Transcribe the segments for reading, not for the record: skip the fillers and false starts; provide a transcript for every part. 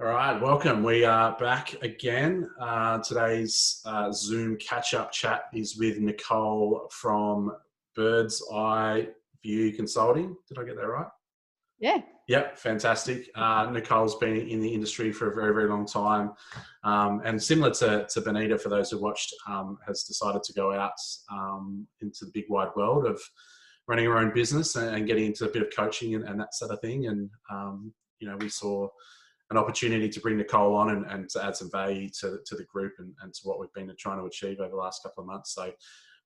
All right, welcome. We are back again. Today's Zoom catch-up chat is with Nicole from BIRDSEYE View Consulting. Did I get that right? Yeah. Yep, fantastic. Nicole's been in the industry for a very, very long time. And similar to Benita, for those who watched, has decided to go out into the big wide world of running her own business and getting into a bit of coaching and that sort of thing. And, we saw an opportunity to bring Nicole on and to add some value to the group and to what we've been trying to achieve over the last couple of months. So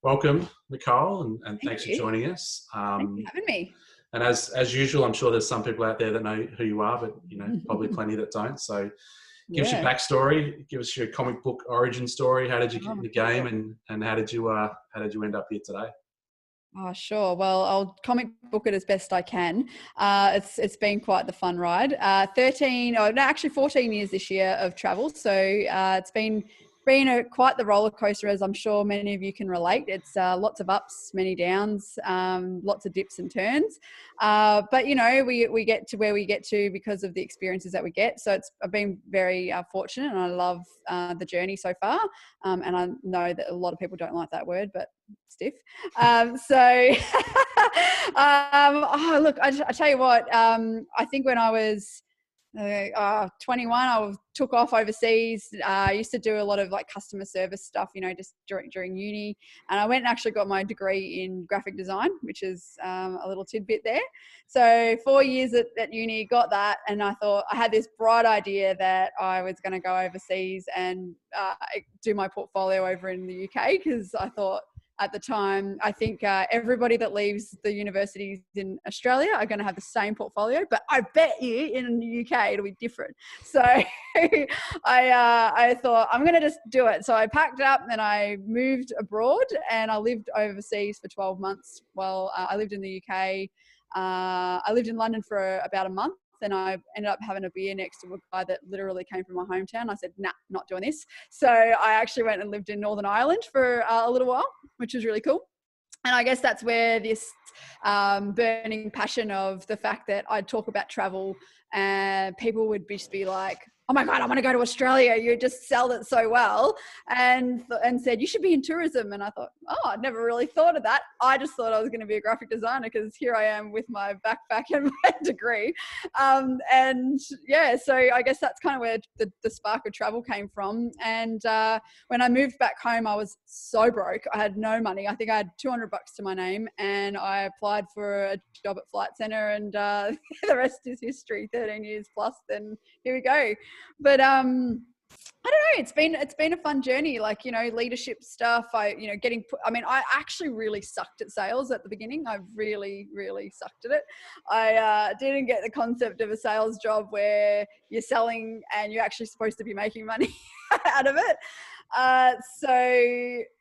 welcome, Nicole, and thanks for joining us. Thanks for having me. And as usual, I'm sure there's some people out there that know who you are, but probably plenty that don't. So give us your backstory, give us your comic book origin story. How did you get in the game, and how did you end up here today? Oh, sure. Well, I'll comic book it as best I can. It's been quite the fun ride. 14 years this year of travel. So it's been quite the roller coaster, as I'm sure many of you can relate. It's lots of ups, many downs, lots of dips and turns. But we get to where we get to because of the experiences that we get. So I've been very fortunate, and I love the journey so far. And I know that a lot of people don't like that word, but stiff. Look, I tell you what, I think when I was 21, I took off overseas. I used to do a lot of like customer service stuff, just during uni. And I went and actually got my degree in graphic design, which is a little tidbit there. So 4 years at uni, got that. And I thought I had this bright idea that I was going to go overseas and do my portfolio over in the UK, because I thought, at the time, I think everybody that leaves the universities in Australia are going to have the same portfolio, but I bet you in the UK it'll be different. So I thought, I'm going to just do it. So I packed up and I moved abroad, and I lived overseas for 12 months. Well, I lived in the UK. I lived in London for about a month. And I ended up having a beer next to a guy that literally came from my hometown. I said, nah, not doing this. So I actually went and lived in Northern Ireland for a little while, which was really cool. And I guess that's where this burning passion of the fact that I'd talk about travel and people would just be like, oh my God, I want to go to Australia. You just sell it so well. And said, you should be in tourism. And I thought, I'd never really thought of that. I just thought I was going to be a graphic designer, because here I am with my backpack and my degree. So I guess that's kind of where the spark of travel came from. And when I moved back home, I was so broke. I had no money. I think I had $200 to my name, and I applied for a job at Flight Centre, and the rest is history. 13 years plus, then here we go. But I don't know, it's been a fun journey, like, leadership stuff. I actually really sucked at sales at the beginning. I really, really sucked at it. I didn't get the concept of a sales job where you're selling and you're actually supposed to be making money out of it.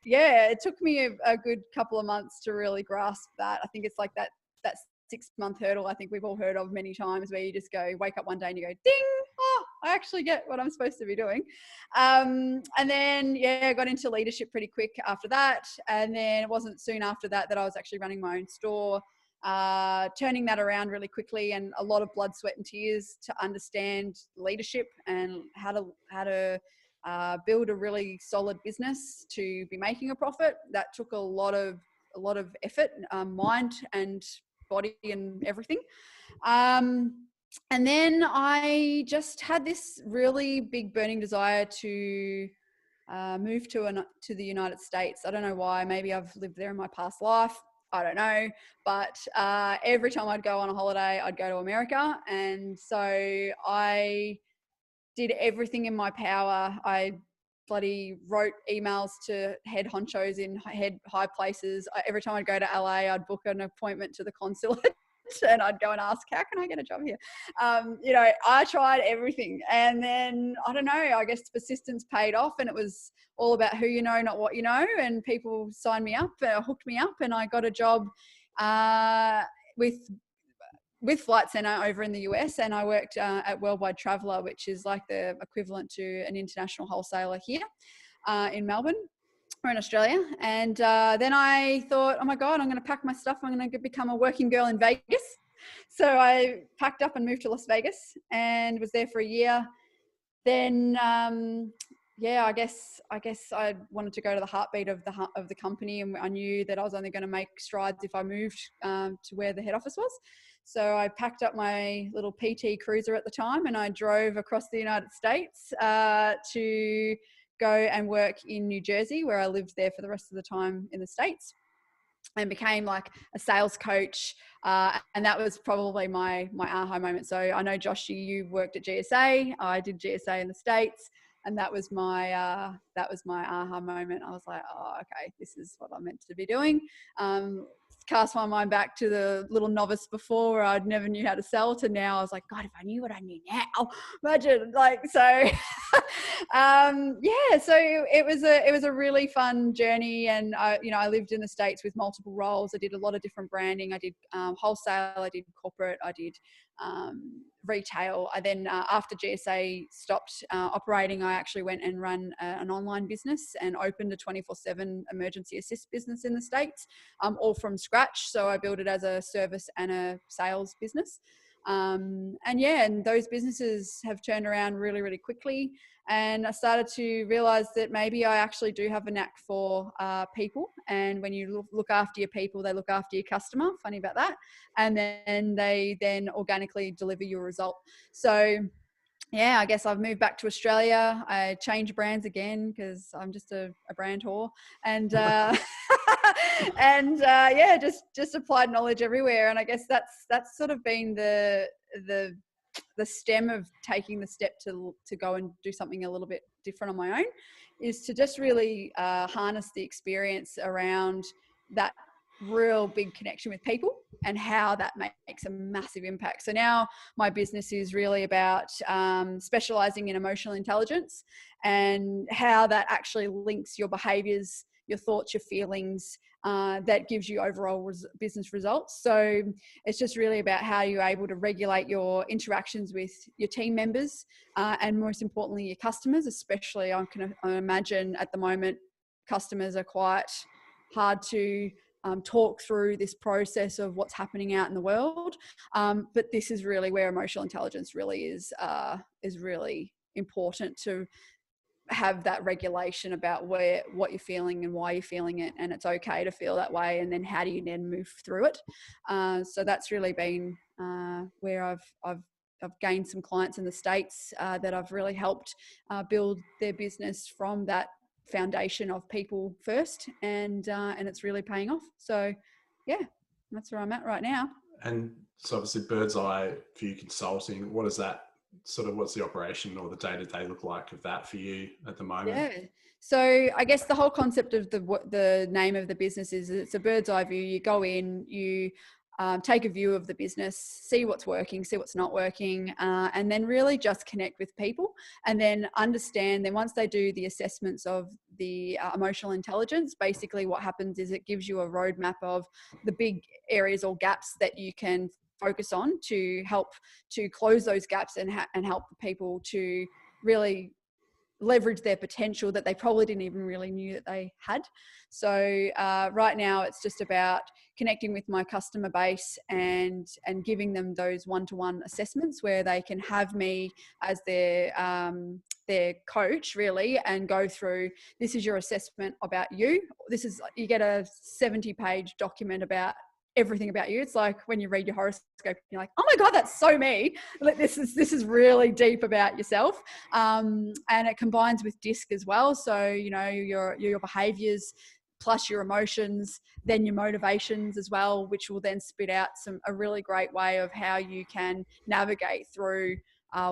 It took me a good couple of months to really grasp that. I think it's like that 6-month hurdle I think we've all heard of many times, where you just wake up one day and you go, ding, I actually get what I'm supposed to be doing. And then, I got into leadership pretty quick after that. And then it wasn't soon after that I was actually running my own store, turning that around really quickly, and a lot of blood, sweat and tears to understand leadership and how to build a really solid business to be making a profit. That took a lot of effort, mind and body and everything. And then I just had this really big burning desire to move to the United States. I don't know why. Maybe I've lived there in my past life. I don't know. But every time I'd go on a holiday, I'd go to America. And so I did everything in my power. I bloody wrote emails to head honchos in high places. Every time I'd go to LA, I'd book an appointment to the consulate. And I'd go and ask, how can I get a job here? I tried everything. And then, I don't know, I guess persistence paid off, and it was all about who you know, not what you know. And people signed me up, hooked me up, and I got a job with Flight Centre over in the US. And I worked at Worldwide Traveller, which is like the equivalent to an international wholesaler here in Melbourne. Or in Australia. And then I thought, oh my God, I'm going to pack my stuff. I'm going to become a working girl in Vegas. So I packed up and moved to Las Vegas and was there for a year. then yeah, I guess I wanted to go to the heartbeat of the company, and I knew that I was only going to make strides if I moved to where the head office was. So I packed up my little PT Cruiser at the time, and I drove across the United States to go and work in New Jersey, where I lived there for the rest of the time in the States, and became like a sales coach. And that was probably my aha moment. So I know, Josh, you worked at GSA. I did GSA in the States. And that was my aha moment. I was like, oh, okay, this is what I'm meant to be doing. Cast my mind back to the little novice before, where I'd never knew how to sell, to now I was like, God, if I knew what I knew now, imagine, like, so yeah, so it was a really fun journey. And I lived in the States with multiple roles. I did a lot of different branding. I did wholesale, I did corporate, I did retail. I then after GSA stopped operating, I actually went and ran an online business and opened a 24/7 emergency assist business in the States, all from scratch. So I built it as a service and a sales business. And those businesses have turned around really, really quickly. And I started to realize that maybe I actually do have a knack for people. And when you look after your people, they look after your customer. Funny about that. And then they then organically deliver your result. So yeah, I guess I've moved back to Australia. I changed brands again because I'm just a brand whore, and yeah, just applied knowledge everywhere. And I guess that's sort of been the stem of taking the step to go and do something a little bit different on my own, is to just really harness the experience around that real big connection with people and how that makes a massive impact. So now my business is really about specializing in emotional intelligence and how that actually links your behaviors, your thoughts, your feelings, that gives you overall business results. So it's just really about how you're able to regulate your interactions with your team members, and most importantly, your customers, especially I imagine at the moment, customers are quite hard to talk through this process of what's happening out in the world. But this is really where emotional intelligence really is really important, to have that regulation about what you're feeling and why you're feeling it, and it's okay to feel that way, and then how do you then move through it. So that's really been where I've gained some clients in the States that I've really helped build their business from that foundation of people first, and it's really paying off. So yeah, that's where I'm at right now. And so obviously BIRDSEYE View Consulting, what's the operation or the day-to-day look like of that for you at the moment? Yeah. So I guess the whole concept of the name of the business is it's a bird's eye view. You go in, you take a view of the business, see what's working, see what's not working, and then really just connect with people, and then understand. Then once they do the assessments of the emotional intelligence, basically what happens is it gives you a roadmap of the big areas or gaps that you can focus on to help to close those gaps and help people to really leverage their potential that they probably didn't even really knew that they had. So right now it's just about connecting with my customer base and giving them those one-to-one assessments where they can have me as their coach really, and go through, this is your assessment about you. You get a 70-page document about everything about you. It's like when you read your horoscope, you're like, oh my God, that's so me. This is really deep about yourself. And it combines with DISC as well. So, your behaviors plus your emotions, then your motivations as well, which will then spit out a really great way of how you can navigate through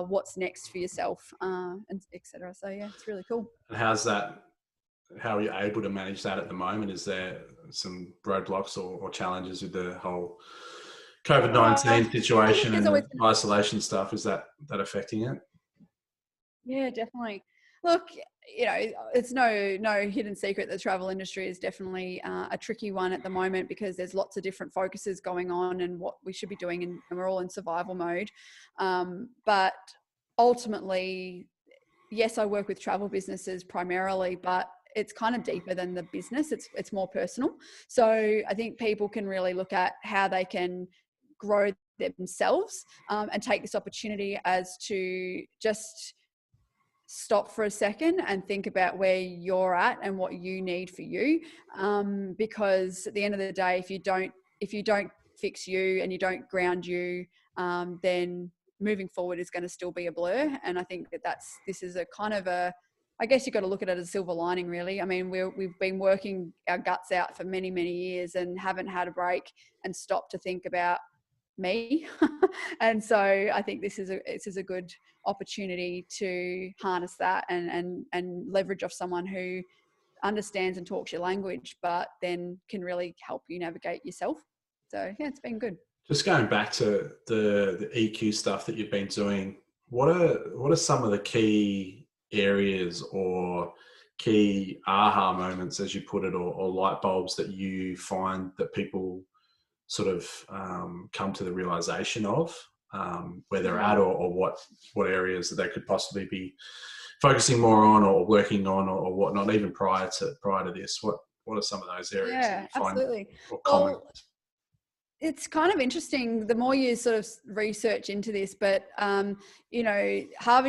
what's next for yourself, and etc. So yeah, it's really cool. And how are you able to manage that at the moment? Is there some roadblocks or challenges with the whole COVID-19 situation and the isolation stuff? Is that affecting it? Yeah, definitely. Look, it's no hidden secret that the travel industry is definitely a tricky one at the moment, because there's lots of different focuses going on and what we should be doing, and we're all in survival mode. But ultimately, yes, I work with travel businesses primarily, but it's kind of deeper than the business. It's more personal. So I think people can really look at how they can grow themselves, and take this opportunity as to just stop for a second and think about where you're at and what you need for you. Because at the end of the day, if you don't fix you and you don't ground you, then moving forward is going to still be a blur. And I think this is a kind of I guess you've got to look at it as a silver lining, really. I mean, we've been working our guts out for many, many years and haven't had a break and stopped to think about me. And so I think this is a good opportunity to harness that and leverage off someone who understands and talks your language, but then can really help you navigate yourself. So yeah, it's been good. Just going back to the EQ stuff that you've been doing, what are some of the key areas or key aha moments, as you put it, or light bulbs that you find that people sort of come to the realization of where they're at, or what areas that they could possibly be focusing more on or working on or whatnot, even prior to this? What are some of those areas that you find absolutely. or common? Well, it's kind of interesting the more you sort of research into this, but Harvard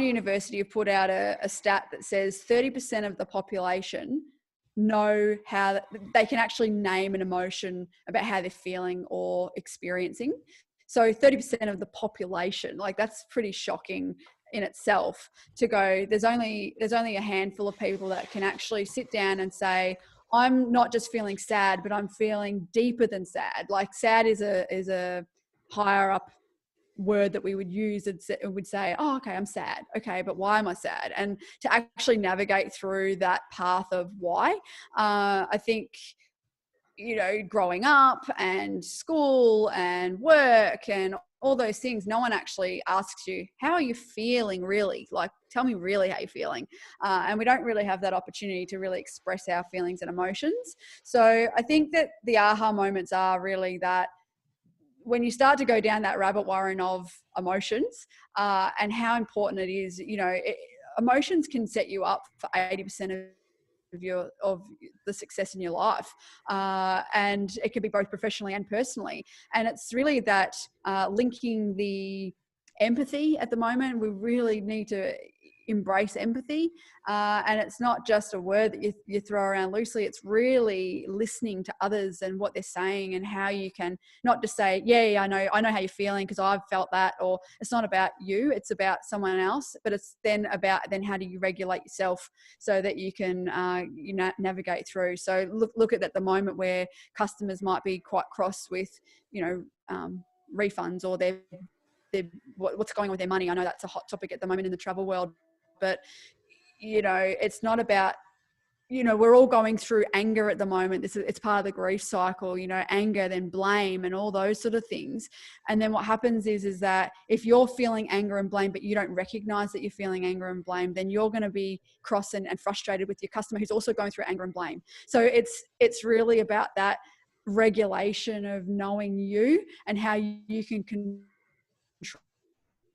University have put out a stat that says 30% of the population know how they can actually name an emotion about how they're feeling or experiencing. So 30% of the population, like, that's pretty shocking in itself, to go, there's only a handful of people that can actually sit down and say, I'm not just feeling sad, but I'm feeling deeper than sad. Like, sad is a higher up word that we would use. It would say, oh, okay, I'm sad. Okay, but why am I sad? And to actually navigate through that path of why, I think, growing up and school and work and all those things, no one actually asks you, how are you feeling really? Like, tell me really how you're feeling. And we don't really have that opportunity to really express our feelings and emotions. So I think that the aha moments are really that when you start to go down that rabbit warren of emotions, and how important it is, emotions can set you up for 80% of the success in your life, and it can be both professionally and personally. And it's really that linking the empathy at the moment. We really need to embrace empathy, and it's not just a word that you throw around loosely. It's really listening to others and what they're saying, and how you can not just say, yeah, I know how you're feeling because I've felt that, or it's not about you, it's about someone else. But it's then about how do you regulate yourself so that you can navigate through. So look at the moment where customers might be quite cross with refunds, or what's going on with their money. I know that's a hot topic at the moment in the travel world, but it's not about, we're all going through anger at the moment. It's part of the grief cycle, anger, then blame, and all those sort of things. And then what happens is that if you're feeling anger and blame, but you don't recognize that you're feeling anger and blame, then you're going to be cross and frustrated with your customer who's also going through anger and blame. So it's really about that regulation of knowing you and how you can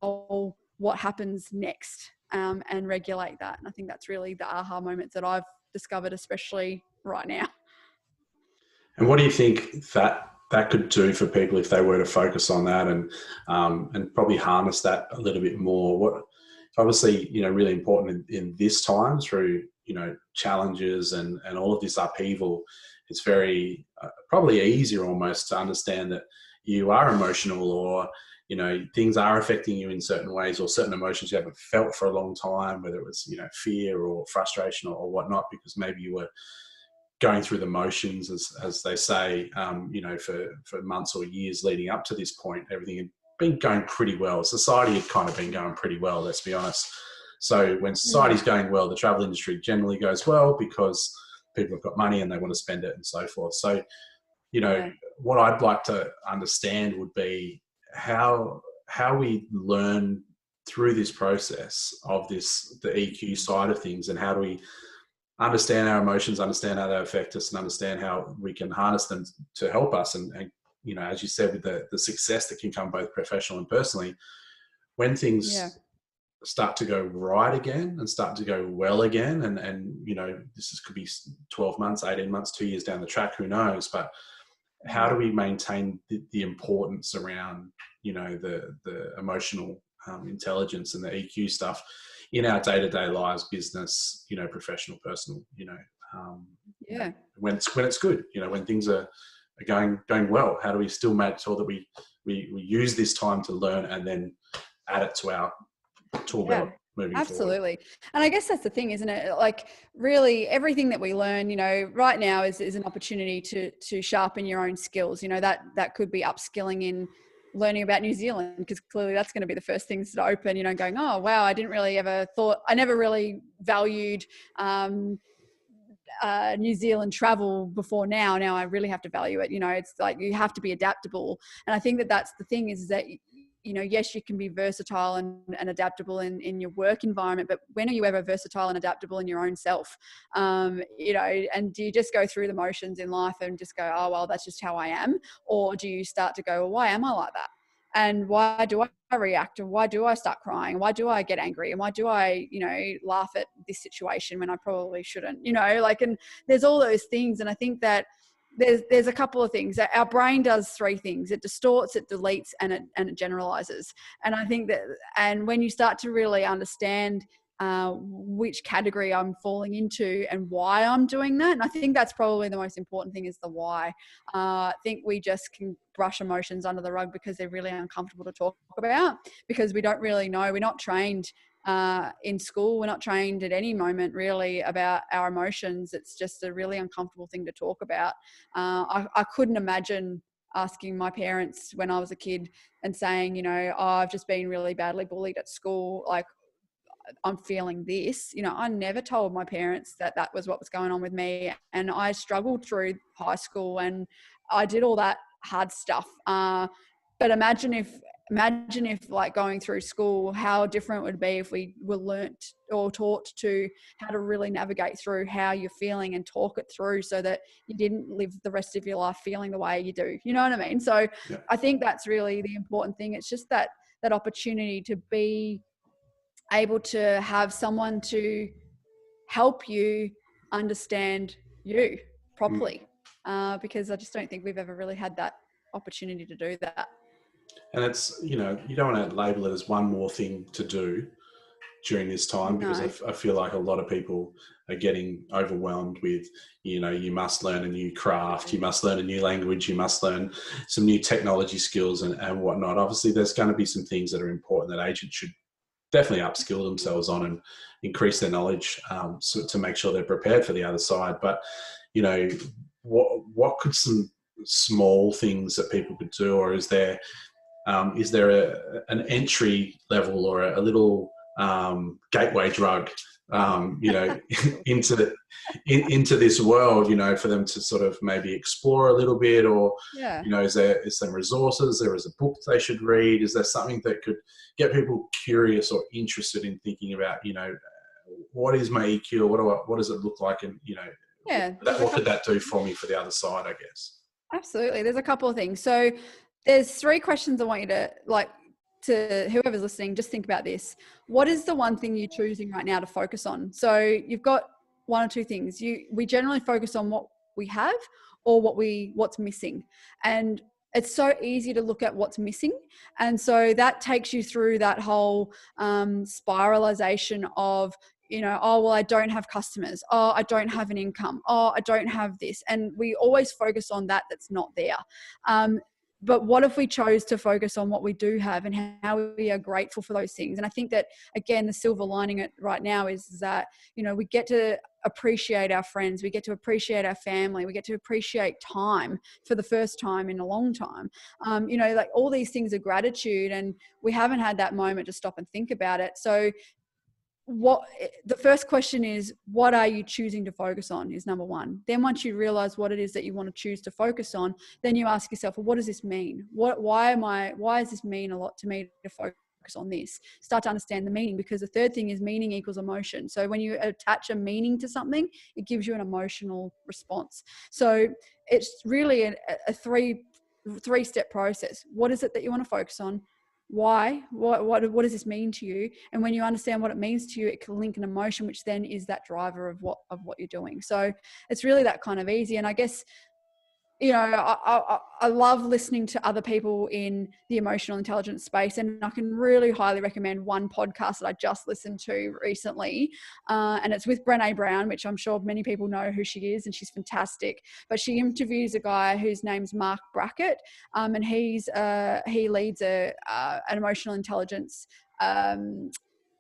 control what happens next, and regulate that. And I think that's really the aha moments that I've discovered, especially right now. And what do you think that could do for people if they were to focus on that and probably harness that a little bit more? What, obviously, really important in this time through, challenges and all of this upheaval, it's very probably easier almost to understand that you are emotional, or things are affecting you in certain ways, or certain emotions you haven't felt for a long time, whether it was, fear or frustration or whatnot, because maybe you were going through the motions, as they say, for months or years leading up to this point. Everything had been going pretty well. Society had kind of been going pretty well, let's be honest. So when society's going well, the travel industry generally goes well because people have got money and they want to spend it and so forth. So, what I'd like to understand would be how we learn through this process of the EQ side of things, and how do we understand our emotions, understand how they affect us, and understand how we can harness them to help us. And as you said, with the success that can come both professional and personally, when things start to go right again and start to go well again, and this could be 12 months, 18 months, 2 years down the track, who knows, but how do we maintain the importance around, the emotional intelligence and the EQ stuff in our day-to-day lives, business, professional, personal, Yeah. when it's good, when things are going well, how do we still make sure that we use this time to learn and then add it to our tool belt moving Absolutely. forward. And I guess that's the thing, isn't it? Like really everything that we learn, right now is an opportunity to sharpen your own skills. That could be upskilling in learning about New Zealand, because clearly that's going to be the first things to open, going, oh, wow, I never really valued New Zealand travel before now. Now I really have to value it. It's like you have to be adaptable. And I think that that's the thing, is that yes, you can be versatile and adaptable in your work environment, but when are you ever versatile and adaptable in your own self? And do you just go through the motions in life and just go, oh, well, that's just how I am? Or do you start to go, well, why am I like that? And why do I react? And why do I start crying? Why do I get angry? And why do I, laugh at this situation when I probably shouldn't, and there's all those things. And I think that there's a couple of things. Our brain does three things: it distorts, it deletes, and it generalizes. And I think that, and when you start to really understand which category I'm falling into and why I'm doing that, and I think that's probably the most important thing, is the why. I think we just can brush emotions under the rug because they're really uncomfortable to talk about, because we don't really know. We're not trained in school. We're not trained at any moment really about our emotions. It's just a really uncomfortable thing to talk about. I couldn't imagine asking my parents when I was a kid and saying, oh, I've just been really badly bullied at school, like I'm feeling this. I never told my parents that was what was going on with me. And I struggled through high school and I did all that hard stuff. But imagine if like going through school, how different it would be if we were learnt or taught to how to really navigate through how you're feeling and talk it through, so that you didn't live the rest of your life feeling the way you do. You know what I mean? So yeah. I think that's really the important thing. It's just that opportunity to be able to have someone to help you understand you properly, because I just don't think we've ever really had that opportunity to do that. And it's, you don't want to label it as one more thing to do during this time, because I feel like a lot of people are getting overwhelmed with, you must learn a new craft, you must learn a new language, you must learn some new technology skills and whatnot. Obviously, there's going to be some things that are important that agents should definitely upskill themselves on and increase their knowledge, so to make sure they're prepared for the other side. But, what could some small things that people could do, or is there an entry level or a little gateway drug, into this world, for them to sort of maybe explore a little bit, or, is there some resources? There is a book they should read. Is there something that could get people curious or interested in thinking about, what is my EQ? What does it look like? And, what could that do for me for the other side, I guess? Absolutely. There's a couple of things. So there's three questions I want you to whoever's listening, just think about this. What is the one thing you're choosing right now to focus on? So you've got one or two things. We generally focus on what we have or what's missing. And it's so easy to look at what's missing. And so that takes you through that whole spiralization of, oh, well, I don't have customers. Oh, I don't have an income. Oh, I don't have this. And we always focus on that's not there. But what if we chose to focus on what we do have and how we are grateful for those things? And I think that, again, the silver lining right now is that, we get to appreciate our friends. We get to appreciate our family. We get to appreciate time for the first time in a long time. Like all these things are gratitude, and we haven't had that moment to stop and think about it. So the first question is, what are you choosing to focus on, is number one. Then once you realize what it is that you want to choose to focus on, then you ask yourself, well, what does this mean? Why does this mean a lot to me to focus on this? Start to understand the meaning, because the third thing is meaning equals emotion. So when you attach a meaning to something, it gives you an emotional response. So it's really a three-step process. What is it that you want to focus on? Why? What does this mean to you? And when you understand what it means to you, it can link an emotion, which then is that driver of what you're doing. So it's really that kind of easy. And I guess you know, I love listening to other people in the emotional intelligence space, and I can really highly recommend one podcast that I just listened to recently, and it's with Brené Brown, which I'm sure many people know who she is, and she's fantastic. But she interviews a guy whose name's Mark Brackett, and he leads an emotional intelligence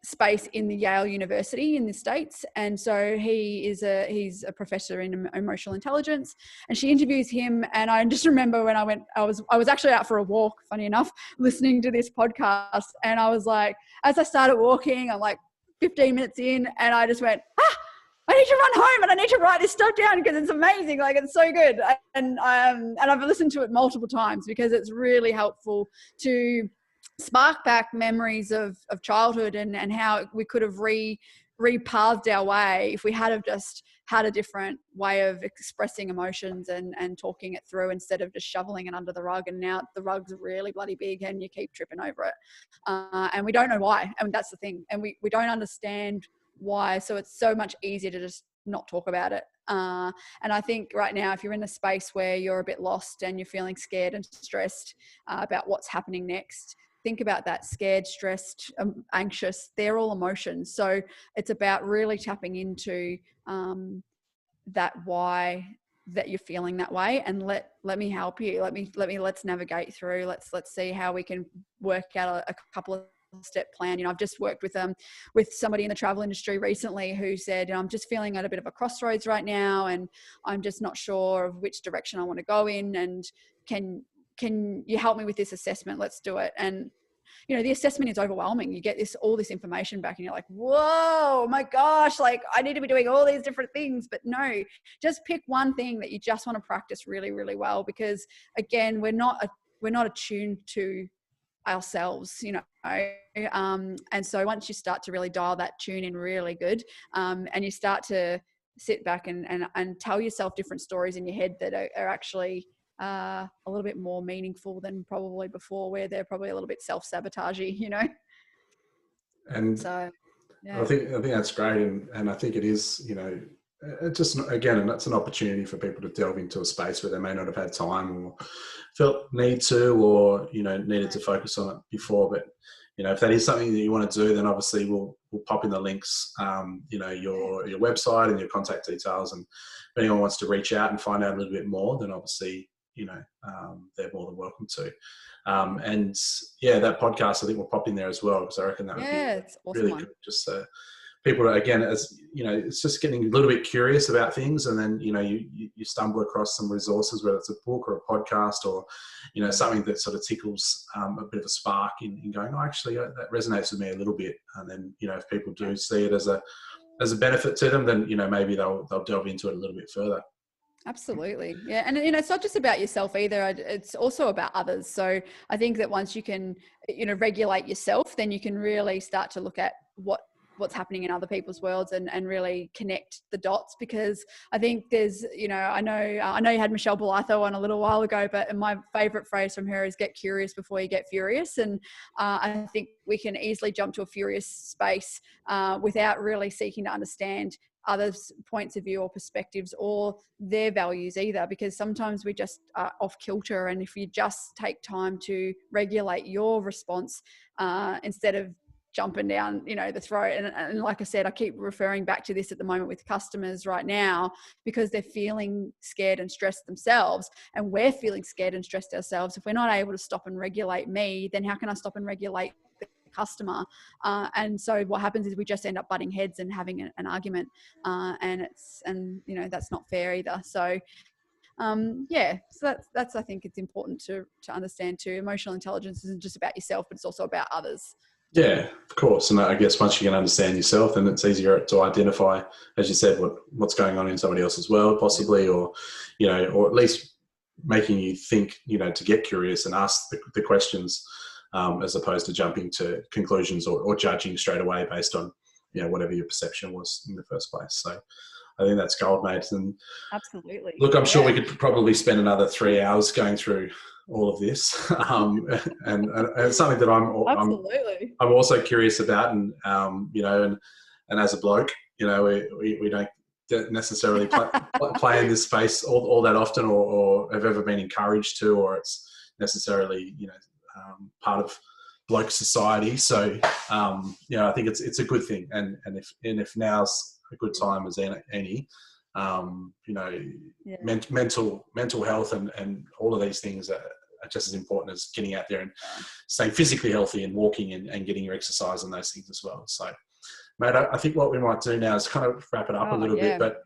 space in the Yale University in the States. And so he's a professor in emotional intelligence, and she interviews him. And I just remember when I was actually out for a walk, funny enough, listening to this podcast. And I was like, as I started walking, I'm like 15 minutes in, and I just went, I need to run home and I need to write this stuff down because it's amazing. Like, it's so good. And I've listened to it multiple times because it's really helpful to spark back memories of childhood and how we could have repathed our way if we had have just had a different way of expressing emotions and talking it through instead of just shoveling it under the rug. And now the rug's really bloody big and you keep tripping over it. And we don't know why. And that's the thing. And we don't understand why. So it's so much easier to just not talk about it. And I think right now, if you're in a space where you're a bit lost and you're feeling scared and stressed about what's happening next, think about that. Scared, stressed, anxious, they're all emotions. So it's about really tapping into that why that you're feeling that way, and let me help you. Let's navigate through. Let's see how we can work out a couple of step plan. You know, I've just worked with somebody in the travel industry recently who said, I'm just feeling at a bit of a crossroads right now, and I'm just not sure of which direction I want to go in. And can you help me with this assessment? Let's do it. And you know, the assessment is overwhelming. You get all this information back and you're like, whoa, my gosh, like I need to be doing all these different things. But no, just pick one thing that you just want to practice really, really well, because again, we're not attuned to ourselves, you know. And so once you start to really dial that tune in really good, and you start to sit back and tell yourself different stories in your head that are actually a little bit more meaningful than probably before, where they're probably a little bit self-sabotagey, you know. And so yeah. I think that's great, and I think it is, you know, it just, again, and that's an opportunity for people to delve into a space where they may not have had time or felt need to, or, you know, needed to focus on it before. But, you know, if that is something that you want to do, then obviously we'll pop in the links, you know, your website and your contact details. And if anyone wants to reach out and find out a little bit more, then obviously, you know, they're more than welcome to. And yeah, that podcast, I think we'll pop in there as well, because I reckon that would be It's awesome really good. Just people, again, as you know, it's just getting a little bit curious about things, and then, you know, you stumble across some resources, whether it's a book or a podcast, or, you know, something that sort of tickles a bit of a spark in going, oh, actually, that resonates with me a little bit. And then, you know, if people do see it as a benefit to them, then, you know, maybe they'll delve into it a little bit further. Absolutely. Yeah. And, you know, it's not just about yourself either. It's also about others. So I think that once you can, you know, regulate yourself, then you can really start to look at what's happening in other people's worlds and really connect the dots. Because I think there's, you know, I know you had Michelle Bolitho on a little while ago, but my favorite phrase from her is get curious before you get furious. And I think we can easily jump to a furious space without really seeking to understand others' points of view or perspectives or their values either, because sometimes we just are off kilter. And if you just take time to regulate your response instead of jumping down, you know, the throat. And like I said, I keep referring back to this at the moment with customers right now, because they're feeling scared and stressed themselves, and we're feeling scared and stressed ourselves. If we're not able to stop and regulate me, then how can I stop and regulate the customer? And so what happens is we just end up butting heads and having an argument, and you know, that's not fair either. So so that's I think it's important to understand too. Emotional intelligence isn't just about yourself, but it's also about others. Yeah, of course. And I guess once you can understand yourself, then it's easier to identify, as you said, what's going on in somebody else's world, possibly, or, you know, or at least making you think, you know, to get curious and ask the questions, as opposed to jumping to conclusions or judging straight away based on, you know, whatever your perception was in the first place. So I think that's gold, mate. And absolutely. Look, I'm sure we could probably spend another 3 hours going through all of this, and it's something that I'm also curious about, and you know, and as a bloke, you know, we don't don't necessarily play in this space all that often, or have ever been encouraged to, or it's necessarily, part of bloke society. So, I think it's a good thing. And if now's a good time as any, mental health and all of these things are just as important as getting out there and staying physically healthy and walking and getting your exercise and those things as well. So, mate, I think what we might do now is kind of wrap it up a little bit, but,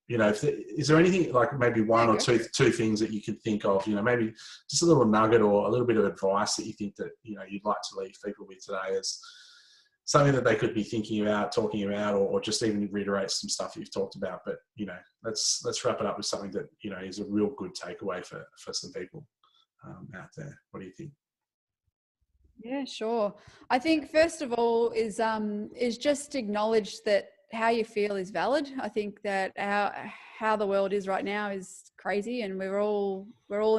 is there anything like maybe one or two things that you could think of, maybe just a little nugget or a little bit of advice that you think that, you'd like to leave people with today as something that they could be thinking about, talking about, or just even reiterate some stuff you've talked about. But, let's wrap it up with something that, is a real good takeaway for some people out there. What do you think? Yeah, sure. I think first of all is just acknowledge that how you feel is valid. I think that how the world is right now is crazy, and we're all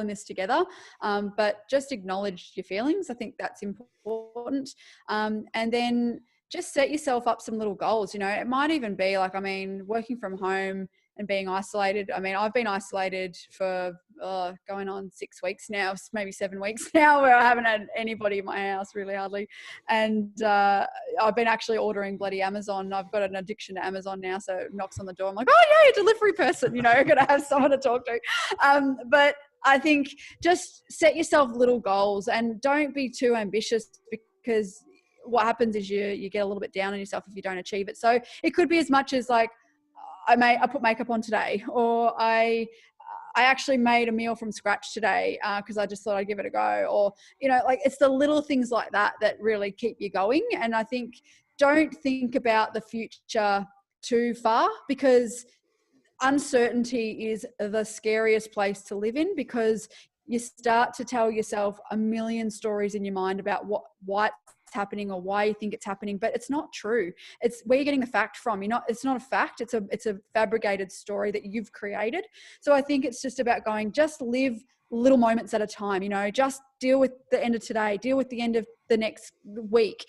in this together. But just acknowledge your feelings. I think that's important. And then just set yourself up some little goals. It might even be like, working from home and being isolated. I've been isolated for going on 6 weeks now, maybe 7 weeks now, where I haven't had anybody in my house, really hardly. And I've been actually ordering bloody Amazon. I've got an addiction to Amazon now, so it knocks on the door. I'm like, oh yeah, delivery person, got to have someone to talk to. But I think just set yourself little goals and don't be too ambitious, because what happens is you get a little bit down on yourself if you don't achieve it. So it could be as much as like, I put makeup on today, or I actually made a meal from scratch today because I just thought I'd give it a go, or it's the little things like that really keep you going. And I think don't think about the future too far, because uncertainty is the scariest place to live in, because you start to tell yourself a million stories in your mind about why it's happening or why you think it's happening, but it's not true. It's where you're getting the fact from. It's not a fact. It's a fabricated story that you've created. So I think it's just about just live little moments at a time, just deal with the end of today, deal with the end of the next week.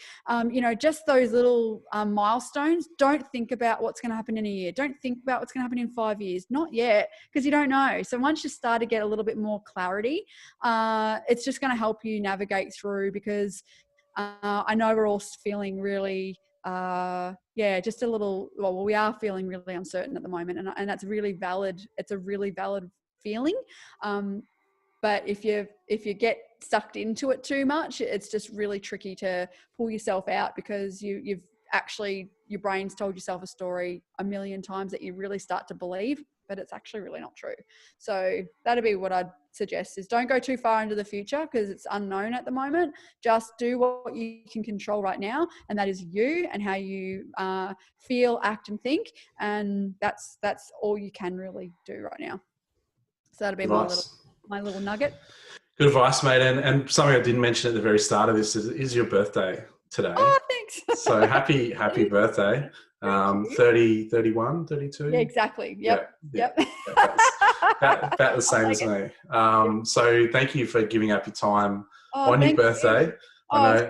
Just those little milestones. Don't think about what's going to happen in a year. Don't think about what's going to happen in 5 years. Not yet, because you don't know. So once you start to get a little bit more clarity, it's just going to help you navigate through, because I know we're all feeling really, just a little, we are feeling really uncertain at the moment, and that's really valid. It's a really valid feeling. But if you get sucked into it too much, it's just really tricky to pull yourself out, because you've actually, your brain's told yourself a story a million times that you really start to believe, but it's actually really not true. So that'd be what I'd suggest, is don't go too far into the future, because it's unknown at the moment. Just do what you can control right now, and that is you and how you feel, act and think. And that's all you can really do right now. So that'd be my little nugget. Good advice, mate. And something I didn't mention at the very start of this is your birthday today. Oh, thanks. So happy birthday. 30, 31, 32? Yeah, exactly. Yep. About the same as me. So thank you for giving up your time on your birthday. It's my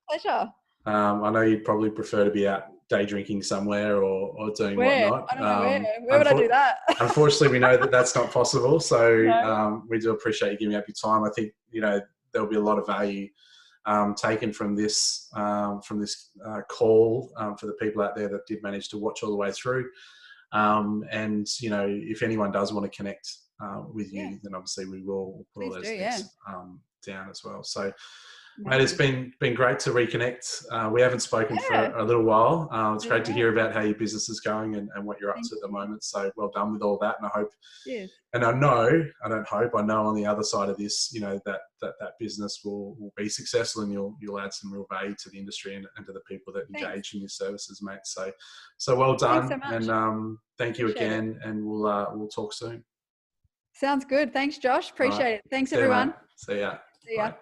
pleasure. I know you'd probably prefer to be out day drinking somewhere or doing whatnot. I don't know where would I do that? Unfortunately, we know that that's not possible. So we do appreciate you giving up your time. I think, there'll be a lot of value taken from this call for the people out there that did manage to watch all the way through. And, if anyone does want to connect with you, then obviously we will put all those things down as well. So, mate, it's been great to reconnect. We haven't spoken for a little while. It's great to hear about how your business is going and what you're up to at the moment. So well done with all that. And I hope, and I know on the other side of this, that business will be successful, and you'll add some real value to the industry and to the people that engage in your services, mate. So well done. So and thank you again. And we'll talk soon. Sounds good. Thanks, Josh. Appreciate it. Thanks, everyone. See ya. See ya. Bye.